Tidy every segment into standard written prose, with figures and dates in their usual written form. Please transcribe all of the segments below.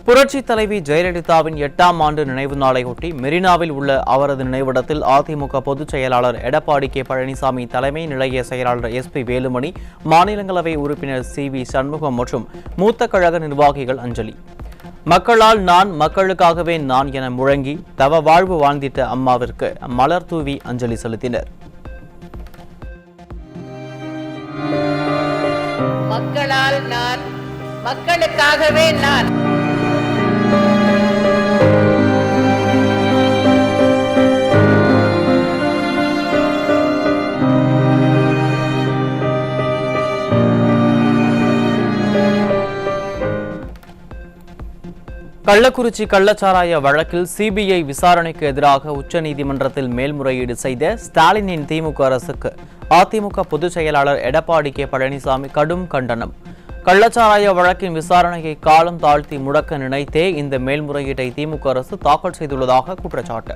புரட்சி தலைவி ஜெயலலிதாவின் 8ஆம் ஆண்டு நினைவு நாளையொட்டி மெரினாவில் உள்ள அவரது நினைவிடத்தில் அதிமுக பொதுச் செயலாளர் எடப்பாடி கே பழனிசாமி, தலைமை நிலைய செயலாளர் SP வேலுமணி, மாநிலங்களவை உறுப்பினர் CV சண்முகம் மற்றும் மூத்த கழக நிர்வாகிகள் அஞ்சலி. மக்களால் நான், மக்களுக்காகவே நான் என முழங்கி தவ வாழ்வு வாழ்ந்திட்ட அம்மாவிற்கு மலர் தூவி அஞ்சலி செலுத்தினர். மக்களால் நான், மக்களுக்காகவே நான். கள்ளக்குறிச்சி கள்ளச்சாராய வழக்கில் CBI விசாரணைக்கு எதிராக உச்சநீதிமன்றத்தில் மேல்முறையீடு செய்த ஸ்டாலினின் திமுக அரசுக்கு அதிமுக பொதுச் செயலாளர் எடப்பாடி கே பழனிசாமி கடும் கண்டனம். கள்ளச்சாராய வழக்கின் விசாரணையை காலம் தாழ்த்தி முடக்க நினைத்தே இந்த மேல்முறையீட்டை திமுக அரசு தாக்கல் செய்துள்ளதாக குற்றச்சாட்டு.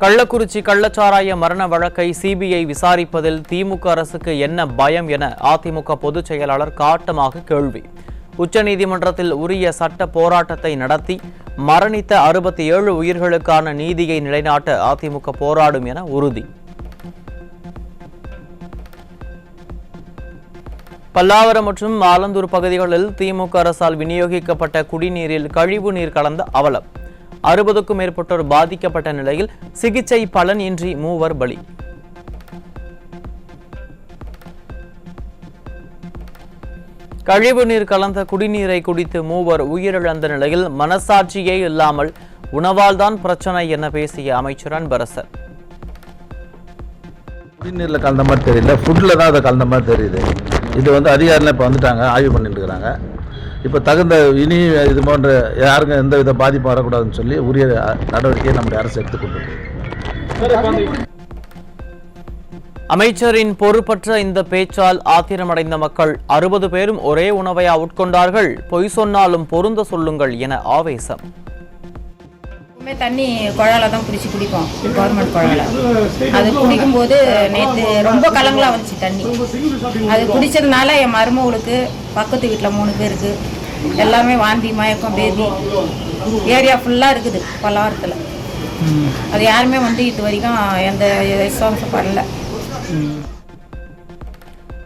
கள்ளக்குறிச்சி கள்ளச்சாராய மரண வழக்கை CBI விசாரிப்பதில் திமுக அரசுக்கு என்ன பயம் என அதிமுக பொதுச் செயலாளர் காட்டமாக கேள்வி. உச்சநீதிமன்றத்தில் உரிய சட்ட போராட்டத்தை நடத்தி மரணித்த 67 உயிர்களுக்கான நீதியை நிலைநாட்ட அதிமுக போராடும் என உறுதி. பல்லாவரம் மற்றும் ஆலந்தூர் பகுதிகளில் திமுக அரசால் விநியோகிக்கப்பட்ட குடிநீரில் கழிவு நீர் கலந்த அவலம். 60க்கும் மேற்பட்டோர் பாதிக்கப்பட்ட நிலையில் சிகிச்சை பலன் இன்றி 3 பலி. கழிவு நீர் கலந்த குடிநீரை குடித்து 3 உயிரிழந்த நிலையில் மனசாட்சியே இல்லாமல் உணவால் தான் பிரச்சனை என பேசிய அமைச்சர் அன்பரசன். குடிநீரில் கலந்த மாதிரி தெரியல, ஃபுட்டில் தான் அதை கலந்த மாதிரி தெரியுது. இது அதிகாரிகள் இப்போ வந்துட்டாங்க, ஆய்வு பண்ணிட்டு இருக்கிறாங்க. இப்போ தகுந்த இனி இது போன்ற யாருங்க எந்த வித பாதிப்பு வரக்கூடாதுன்னு சொல்லி உரிய நடவடிக்கையை நம்முடைய அரசு எடுத்துக்கொண்டிருக்கு. அமைச்சரின் பொறுப்பற்ற இந்த பேச்சால் ஆத்திரமடைந்த மக்கள் 60 பேரும் ஒரே உணவையா உட்கொண்டார்கள், பொய் சொன்னாலும் பொருந்த சொல்லுங்கள் என ஆவேசம். தண்ணி குழால தான் பிடிச்சி குடிப்போம், கவர்மெண்ட் குழால. அது குடிக்கும்போது நேற்று ரொம்ப கலங்களாக வந்துச்சு தண்ணி. அது குடித்ததுனால என் மருமகளுக்கு, பக்கத்து வீட்டில் 3 பேருக்கு எல்லாமே வாந்தி, மயக்கம், பேதி. ஏரியா ஃபுல்லாக இருக்குது பல்லாவரத்தில். அது யாருமே இது வரைக்கும் எந்த விசுவாசம் பண்ணல.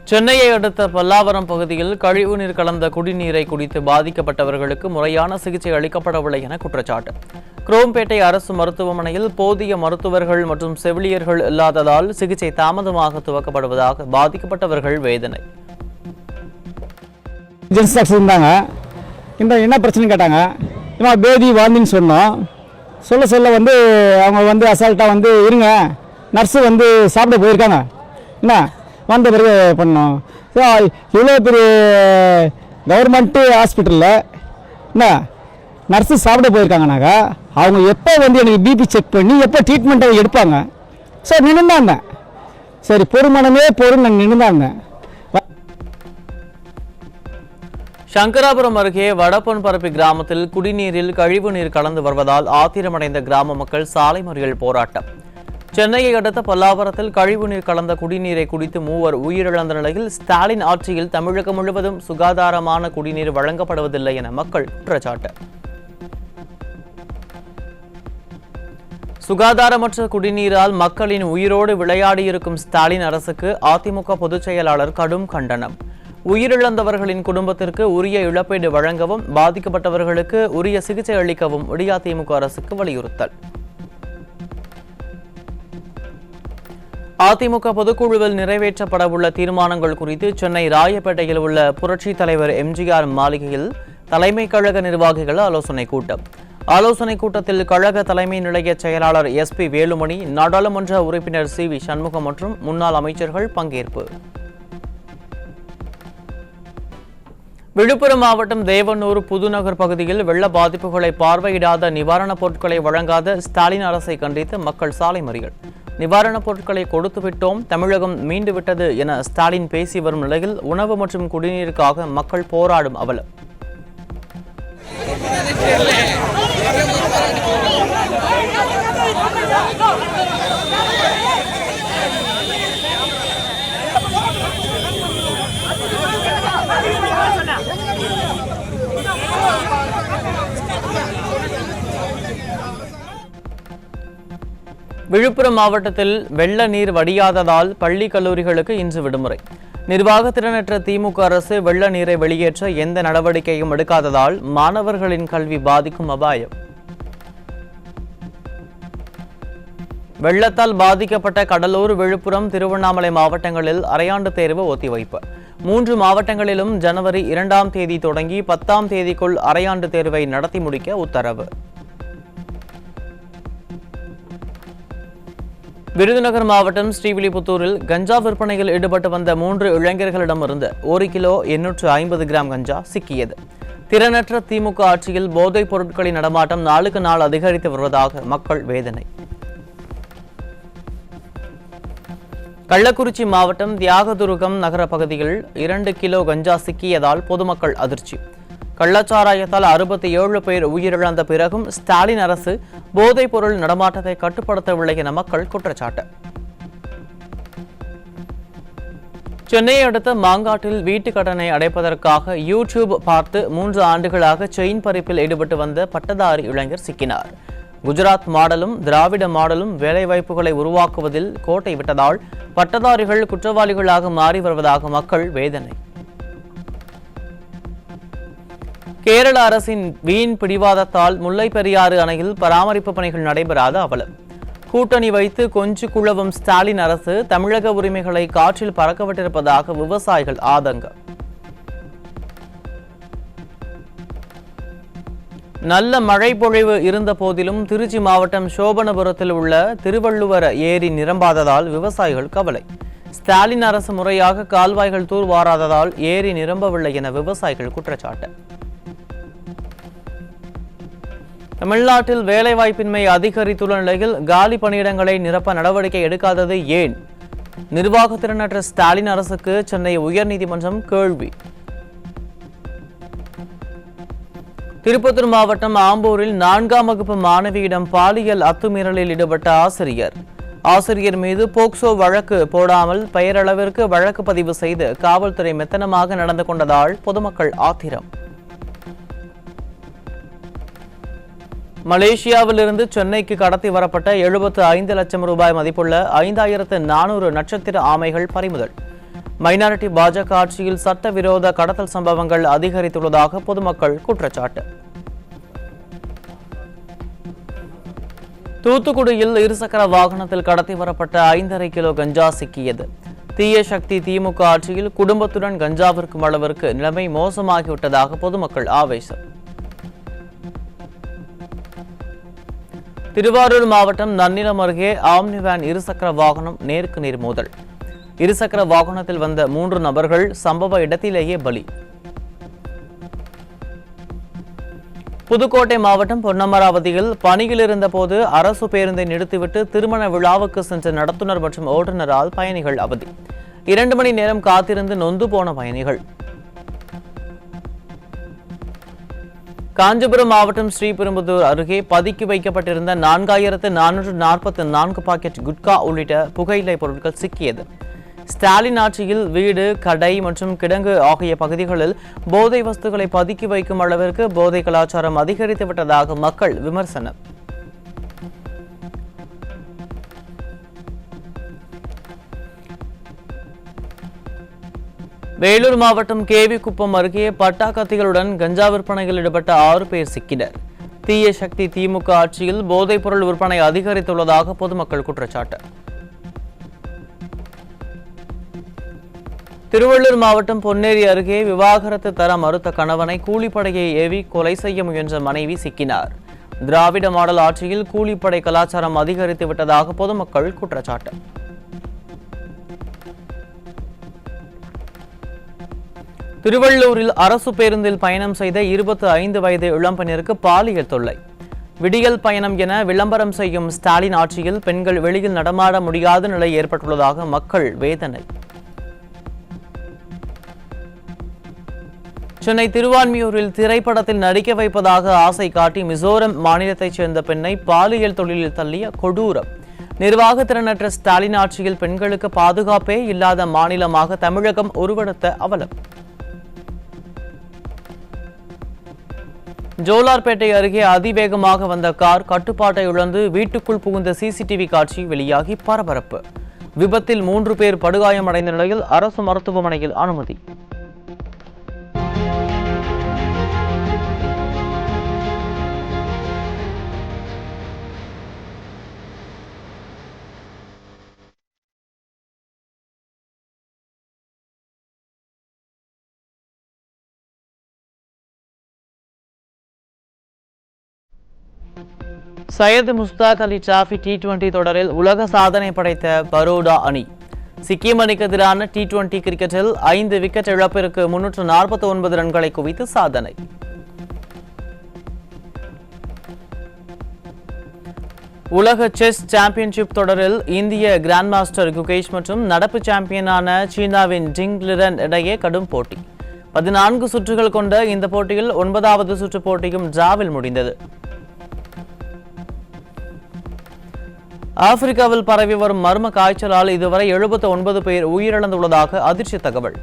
சென்னையை அடுத்த பல்லாவரம் பகுதியில் கழிவுநீர் கலந்த குடிநீரை குடித்து பாதிக்கப்பட்டவர்களுக்கு முறையான சிகிச்சை அளிக்கப்படவில்லை என குற்றச்சாட்டு. குரோம்பேட்டை அரசு மருத்துவமனையில் போதிய மருத்துவர்கள் மற்றும் செவிலியர்கள் இல்லாததால் சிகிச்சை தாமதமாக துவக்கப்படுவதாக பாதிக்கப்பட்டவர்கள் வேதனை. என்ன பிரச்சனை கேட்டாங்க, பேதி வாந்தின்னு சொன்னோம். சொல்ல அவங்க அசால்ட்டாக இருங்க, நர்ஸு சாப்பிட போயிருக்காங்க, என்ன வந்த பிறகு பண்ணோம். இவ்வளோ பெரிய கவர்மெண்ட்டு ஹாஸ்பிட்டலில் என்ன நர்ஸு சாப்பிட போயிருக்காங்கனாக்கா அவங்க எப்போ எனக்கு பிபி செக் பண்ணி எப்போ ட்ரீட்மெண்ட்டை எடுப்பாங்க. சார் நின்று இருந்தேன், சரி பொறுமனமே பொருள் நான் நின்று இருந்தேன். சங்கராபுரம் அருகே வடபொன்பரப்பி கிராமத்தில் குடிநீரில் கழிவு நீர் கலந்து வருவதால் ஆத்திரமடைந்த கிராம மக்கள் சாலை மறியல் போராட்டம். சென்னையை அடுத்த பல்லாவரத்தில் கழிவுநீர் கலந்த குடிநீரை குடித்து 3 உயிரிழந்த நிலையில் ஸ்டாலின் ஆட்சியில் தமிழகம் முழுவதும் சுகாதாரமான குடிநீர் வழங்கப்படுவதில்லை என மக்கள் குற்றச்சாட்டு. சுகாதாரமற்ற குடிநீரால் மக்களின் உயிரோடு விளையாடியிருக்கும் ஸ்டாலின் அரசுக்கு அதிமுக பொதுச் செயலாளர் கடும் கண்டனம். உயிரிழந்தவர்களின் குடும்பத்திற்கு உரிய இழப்பீடு வழங்கவும் பாதிக்கப்பட்டவர்களுக்கு உரிய சிகிச்சை அளிக்கவும் அதிமுக அரசுக்கு வலியுறுத்தல். அதிமுக பொதுக்குழுவில் நிறைவேற்றப்படவுள்ள தீர்மானங்கள் குறித்து சென்னை ராயப்பேட்டையில் உள்ள புரட்சி தலைவர் MGR மாளிகையில் தலைமை கழக நிர்வாகிகள் ஆலோசனைக் கூட்டம். ஆலோசனைக் கூட்டத்தில் கழக தலைமை நிலைய செயலாளர் SP வேலுமணி, நாடாளுமன்ற உறுப்பினர் CV சண்முகம் மற்றும் முன்னாள் அமைச்சர்கள் பங்கேற்பு. விழுப்புரம் மாவட்டம் தேவனூர் புதுநகர் பகுதியில் வெள்ள பாதிப்புகளை பார்வையிடாத நிவாரணப் பொருட்களை வழங்காத ஸ்டாலின் அரசை கண்டித்து மக்கள் சாலை மறியல். நிவாரணப் பொருட்களை கொடுத்துவிட்டோம், தமிழகம் மீண்டு விட்டது என ஸ்டாலின் பேசி வரும் நிலையில் உணவு மற்றும் குடிநீருக்காக மக்கள் போராடும் அவலம். விழுப்புரம் மாவட்டத்தில் வெள்ள நீர் வடியாததால் பள்ளி கல்லூரிகளுக்கு இன்று விடுமுறை. நிர்வாகத்திறனற்ற திமுக அரசு வெள்ள நீரை வெளியேற்ற எந்த நடவடிக்கையும் எடுக்காததால் மாணவர்களின் கல்வி பாதிக்கும் அபாயம். வெள்ளத்தால் பாதிக்கப்பட்ட கடலூர், விழுப்புரம், திருவண்ணாமலை மாவட்டங்களில் அரையாண்டு தேர்வு ஒத்திவைப்பு. 3 மாவட்டங்களிலும் ஜனவரி 2ஆம் தேதி தொடங்கி 10ஆம் தேதிக்குள் அரையாண்டு தேர்வை நடத்தி முடிக்க உத்தரவு. விருதுநகர் மாவட்டம் ஸ்ரீவில்லிபுத்தூரில் கஞ்சா விற்பனையில் ஈடுபட்டு வந்த 3 இளைஞர்களிடமிருந்து 1 கிலோ 850 கிராம் கஞ்சா சிக்கியது. திறனற்ற திமுக ஆட்சியில் போதைப் பொருட்களின் நடமாட்டம் நாளுக்கு நாள் அதிகரித்து வருவதாக மக்கள் வேதனை. கள்ளக்குறிச்சி மாவட்டம் தியாகதுருகம் நகர பகுதியில் 2 கிலோ கஞ்சா சிக்கியதால் பொதுமக்கள் அதிர்ச்சி. கள்ளச்சாராயத்தால் 67 பேர் உயிரிழந்த பிறகும் ஸ்டாலின் அரசு போதைப் பொருள் நடமாட்டத்தை கட்டுப்படுத்தவில்லை என மக்கள் குற்றச்சாட்டு. சென்னையை அடுத்த மாங்காட்டில் வீட்டு கடனை அடைப்பதற்காக யூடியூப் பார்த்து 3 ஆண்டுகளாக செயின் பறிப்பில் ஈடுபட்டு வந்த பட்டதாரி இளைஞர் சிக்கினார். குஜராத் மாடலும் திராவிட மாடலும் வேலைவாய்ப்புகளை உருவாக்குவதில் கோட்டை விட்டதால் பட்டதாரிகள் குற்றவாளிகளாக மாறி வருவதாக மக்கள் வேதனை. கேரள அரசின் வீண் பிடிவாதத்தால் முல்லை பெரியாறு அணையில் பராமரிப்பு பணிகள் நடைபெறாத அவலம். கூட்டணி வைத்து கொஞ்சு குழவும் ஸ்டாலின் அரசு தமிழக உரிமைகளை காற்றில் பறக்கவிட்டிருப்பதாக விவசாயிகள் ஆதங்கம். நல்ல மழை பொழிவு இருந்த போதிலும் திருச்சி மாவட்டம் சோபனபுரத்தில் உள்ள திருவள்ளுவர் ஏரி நிரம்பாததால் விவசாயிகள் கவலை. ஸ்டாலின் அரசு முறையாக கால்வாய்கள் தூர்வாராததால் ஏரி நிரம்பவில்லை என விவசாயிகள் குற்றச்சாட்டு. தமிழ்நாட்டில் வேலைவாய்ப்பின்மை அதிகரித்துள்ள நிலையில் காலி பணியிடங்களை நிரப்ப நடவடிக்கை எடுக்காதது ஏன்? நிர்வாகத்திறனற்ற ஸ்டாலின் அரசுக்கு சென்னை உயர்நீதிமன்றம் கேள்வி. திருப்பத்தூர் மாவட்டம் ஆம்பூரில் 4ஆம் வகுப்பு மாணவியிடம் பாலியல் அத்துமீறலில் ஈடுபட்ட ஆசிரியர் மீது போக்சோ வழக்கு போடாமல் பெயரளவிற்கு வழக்கு பதிவு செய்து காவல்துறை மெத்தனமாக நடந்து கொண்டதால் பொதுமக்கள் ஆத்திரம். மலேசியாவிலிருந்து சென்னைக்கு கடத்தி வரப்பட்ட 75 லட்சம் ரூபாய் மதிப்புள்ள 5400 நட்சத்திர ஆமைகள் பறிமுதல். மைனாரிட்டி பாஜக ஆட்சியில் சட்டவிரோத கடத்தல் சம்பவங்கள் அதிகரித்துள்ளதாக பொதுமக்கள் குற்றச்சாட்டு. தூத்துக்குடியில் இருசக்கர வாகனத்தில் கடத்தி வரப்பட்ட 5.5 கிலோ கஞ்சா சிக்கியது. தீய சக்தி திமுக ஆட்சியில் குடும்பத்துடன் கஞ்சா விற்கும் அளவிற்கு நிலைமை மோசமாகிவிட்டதாக பொதுமக்கள் ஆவேசம். திருவாரூர் மாவட்டம் நன்னிலம் அருகே ஆம்னி வேன் இருசக்கர வாகனம் நேருக்கு நேர் மோதல். இருசக்கர வாகனத்தில் வந்த 3 நபர்கள் சம்பவ இடத்திலேயே பலி. புதுக்கோட்டை மாவட்டம் பொன்னமராவதியில் பணியில் இருந்தபோது அரசு பேருந்தை நிறுத்திவிட்டு திருமண விழாவுக்கு சென்ற நடத்துனர் மற்றும் ஓட்டுநரால் பயணிகள் அவதி. 2 மணி நேரம் காத்திருந்து நொந்து போன பயணிகள். காஞ்சிபுரம் மாவட்டம் ஸ்ரீபெரும்புதூர் அருகே பதுக்கி வைக்கப்பட்டிருந்த 4444 பாக்கெட் குட்கா உள்ளிட்ட புகையிலை பொருட்கள் சிக்கியது. ஸ்டாலின் ஆட்சியில் வீடு, கடை மற்றும் கிடங்கு ஆகிய பகுதிகளில் போதை வஸ்துக்களை பதுக்கி வைக்கும் அளவிற்கு போதை கலாச்சாரம் அதிகரித்து விட்டதாக மக்கள் விமர்சனம். வேலூர் மாவட்டம் கேவிக்குப்பம் அருகே பட்டா கத்திகளுடன் கஞ்சா விற்பனையில் ஈடுபட்ட 6 பேர் சிக்கினர். தீய சக்தி திமுக ஆட்சியில் போதைப் பொருள் விற்பனை அதிகரித்துள்ளதாக பொதுமக்கள் குற்றச்சாட்டு. திருவள்ளூர் மாவட்டம் பொன்னேரி அருகே விவாகரத்து தர மறுத்த கணவனை கூலிப்படையை ஏவி கொலை செய்ய முயன்ற மனைவி சிக்கினார். திராவிட மாடல் ஆட்சியில் கூலிப்படை கலாச்சாரம் அதிகரித்து விட்டதாக பொதுமக்கள் குற்றச்சாட்டு. திருவள்ளூரில் அரசு பேருந்தில் பயணம் செய்த 25 வயது இளம்பெண்ணிற்கு பாலியல் தொல்லை. விடியல் பயணம் என விளம்பரம் செய்யும் ஸ்டாலின் ஆட்சியில் பெண்கள் வெளியில் நடமாட முடியாத நிலை ஏற்பட்டுள்ளதாக மக்கள் வேதனை. சென்னை திருவான்மியூரில் திரைப்படத்தில் நடிக்க வைப்பதாக ஆசை காட்டி மிசோரம் மாநிலத்தைச் சேர்ந்த பெண்ணை பாலியல் தொழிலில் தள்ளிய கொடூரம். நிர்வாகத்திறனற்ற ஸ்டாலின் ஆட்சியில் பெண்களுக்கு பாதுகாப்பே இல்லாத மாநிலமாக தமிழகம் உருவெடுத்த அவலம். ஜோலார்பேட்டை அருகே அதிவேகமாக வந்த கார் கட்டுப்பாட்டை இழந்து வீட்டுக்குள் புகுந்த சிசிடிவி காட்சி வெளியாகி பரபரப்பு. விபத்தில் 3 பேர் படுகாயமடைந்த நிலையில் அரசு மருத்துவமனையில் அனுமதி. சையது முஸ்தாக் அலி டிராபி T20 தொடரில் உலக சாதனை படைத்த பரோடா அணி. சிக்கிம் அணிக்கு எதிரான T20 கிரிக்கெட்டில் 5 விக்கெட் இழப்பிற்கு 349 ரன்களை குவித்து சாதனை. உலக செஸ் சாம்பியன்ஷிப் தொடரில் இந்திய கிராண்ட் மாஸ்டர் குகேஷ் மற்றும் நடப்பு சாம்பியனான சீனாவின் டிங் லிரன் இடையே கடும் போட்டி. 14 சுற்றுகள் கொண்ட இந்த போட்டியில் 9வது சுற்று போட்டியும் டிராவில் முடிந்தது. ஆப்பிரிக்காவில் பரவி வரும் மர்ம காய்ச்சலால் இதுவரை 79 பேர் உயிரிழந்துள்ளதாக அதிர்ச்சி தகவல்.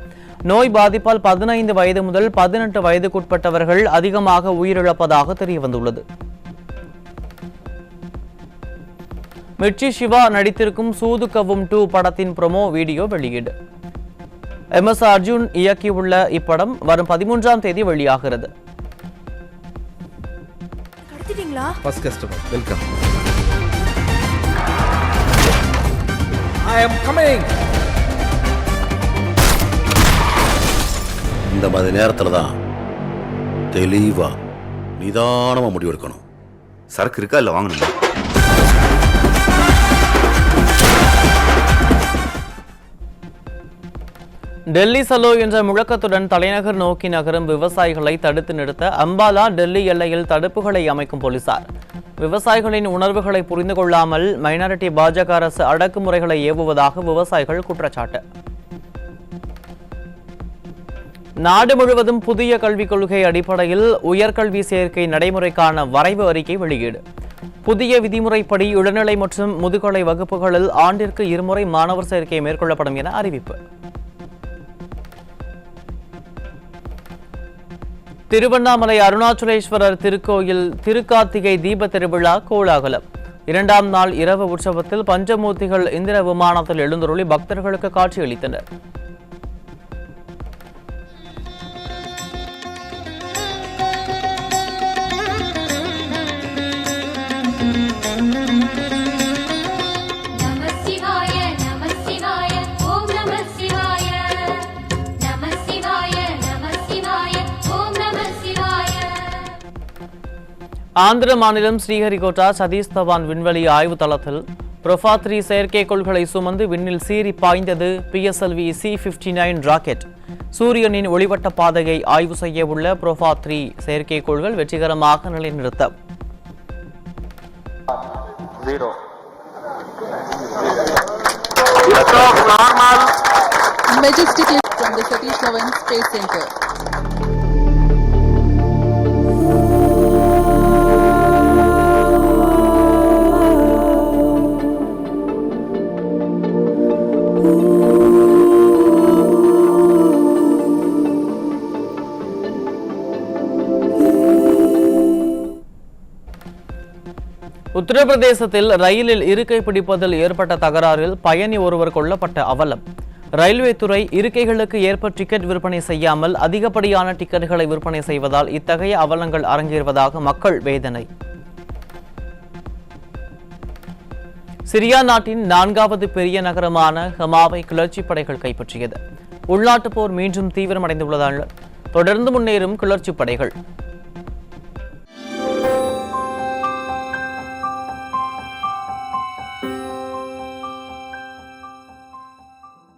நோய் பாதிப்பால் 15 வயது முதல் 18 வயதுக்குட்பட்டவர்கள் அதிகமாக உயிரிழப்பதாக தெரியவந்துள்ளது. மிர்ச்சி சிவா நடித்திருக்கும் சூது கவ்வும் 2 படத்தின் ப்ரோமோ வீடியோ வெளியீடு. MS அர்ஜுன் இயக்கியுள்ள இப்படம் வரும் 13ஆம் தேதி வெளியாகிறது. I am coming. இந்த மாதிரி நேரத்துல தான் தெளிவா நிதானமா முடிவெடுக்கணும். சரக்கு இருக்கா இல்ல வாங்கணுமா? டெல்லி சலோ என்ற முழக்கத்துடன் தலைநகர் நோக்கி நகரும் விவசாயிகளை தடுத்து நிறுத்த அம்பாலா டெல்லி எல்லையில் தடுப்புகளை அமைக்கும் போலீசார். விவசாயிகளின் உணர்வுகளை புரிந்து கொள்ளாமல் மைனாரிட்டி பாஜக அரசு அடக்குமுறைகளை ஏவுவதாக விவசாயிகள் குற்றச்சாட்டு. நாடு முழுவதும் புதிய கல்விக் கொள்கை அடிப்படையில் உயர்கல்வி சேர்க்கை நடைமுறைக்கான வரைவு அறிக்கை வெளியீடு. புதிய விதிமுறைப்படி இளநிலை மற்றும் முதுகலை வகுப்புகளில் ஆண்டிற்கு 2 முறை மாணவர் சேர்க்கை மேற்கொள்ளப்படும் என அறிவிப்பு. திருவண்ணாமலை அருணாச்சலேஸ்வரர் திருக்கோயில் திருக்கார்த்திகை தீப திருவிழா கோலாகலம். 2ஆம் நாள் இரவு உற்சவத்தில் பஞ்சமூர்த்திகள் இந்திர விமானத்தில் எழுந்தருளி பக்தர்களுக்கு காட்சியளித்தனர். ஆந்திர மாநிலம் ஸ்ரீஹரிகோட்டா சதீஷ் தவான் விண்வெளி ஆய்வு தளத்தில் ப்ரொஃபா 3 செயற்கைக்கோள்களை சுமந்து விண்ணில் சீறி பாய்ந்தது PSLV C-59 ராக்கெட். சூரியனின் ஒளிவட்ட பாதையை ஆய்வு செய்ய உள்ள ப்ரொஃபா 3 செயற்கைக்கோள்கள் வெற்றிகரமாக நிலைநிறுத்தம். Majestically from the Satish Dhawan Space Center. உத்தரப்பிரதேசத்தில் ரயிலில் இருக்கை பிடிப்பதில் ஏற்பட்ட தகராறில் பயணி ஒருவர் கொல்லப்பட்ட அவலம். ரயில்வே துறை இருக்கைகளுக்கு ஏற்ப டிக்கெட் விற்பனை செய்யாமல் அதிகப்படியான டிக்கெட்டுகளை விற்பனை செய்வதால் இத்தகைய அவலங்கள் அரங்கேறுவதாக மக்கள் வேதனை. சிரியா நாட்டின் 4வது பெரிய நகரமான ஹமாவை கிளர்ச்சி படைகள் கைப்பற்றியது. உள்நாட்டுப் போர் மீண்டும் தீவிரமடைந்துள்ளதால் தொடர்ந்து முன்னேறும் கிளர்ச்சி படைகள்